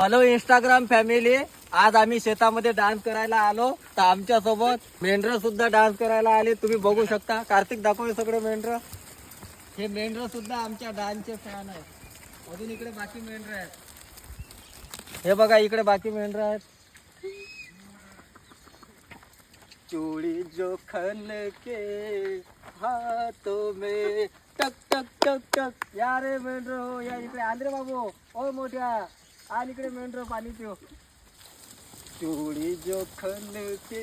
Hello Instagram family, आज आम्ही शेतामध्ये डान्स करायला आलो. तर आमच्या सोबत मेंढर सुद्धा डान्स करायला आले. तुम्ही बघू शकता. कार्तिक दाखव सगळे मेंढर. हे मेंढर सुद्धा आमच्या डान्सचे फॅन आहेत. अजून इकडे बाकी मेंढर आहेत. हे बघा इकडे बाकी मेंढर आहेत. चूड़ी जो खन के हाथों में टक टक टक टक. या रे मेंढर हो, या इकडे. आंध्रे बाबू ओ मोठ्या, आल इकडे मेंढर पाणी पिओ. चूड़ी जो खन के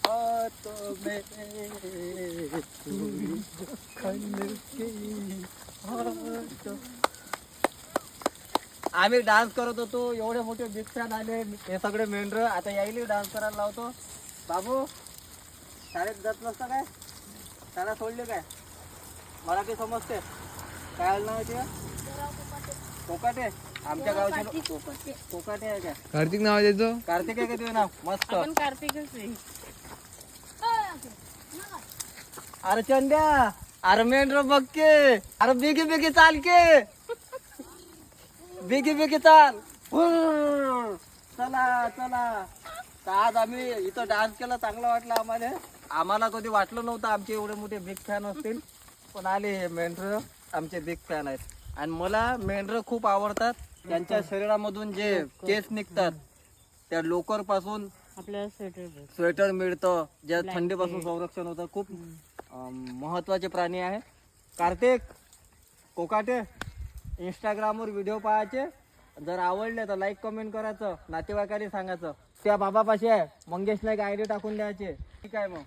हाथों में, चूड़ी जो खन के हाथों. आम्ही डान्स करत होतो. एवढे मोठे बिग फॅन आले. हे सगळे मेंढर. आता यायला डान्स करायला लावतो. बाबू शाळेत जात नसतं काय? शाळा सोडली काय? मराठी समजते काय नाव आहे ते? कोकाटे. आमच्या गावचे कोकाटे आहे का? कार्तिक नाव आहे त्याचं. कार्तिक आहे का तुझं नाव? मस्त. कार्तिकच आहे. अरे चंद्या, अरे मेंढर बघ के. अरे बिगी बिगी चाल के. बिगी बिगी चाल. चला चला. तर आज आम्ही इथं डान्स केला. चांगला वाटला आम्हाला. आम्हाला कधी वाटलं नव्हतं आमचे एवढे मोठे बिग फॅन असतील. पण आले हे मेंढर आमचे बिग फॅन आहेत. आणि मला मेंढर खूप आवडतात. त्यांच्या शरीरामधून जे केस निघतात त्या लोकर पासून आपल्याला स्वेटर मिळतं, ज्या थंडीपासून संरक्षण होतं. खूप महत्वाचे प्राणी आहे. कार्तिक कोकाटे, इंस्टाग्रामवर व्हिडिओ पाहायचे. जर आवडले तर लाईक कमेंट करायचं. नातेवाईकांनी सांगायचं त्या बाबापाशी आहे. मंगेश नाईक आयडी टाकून द्यायचे. ठीक आहे मग.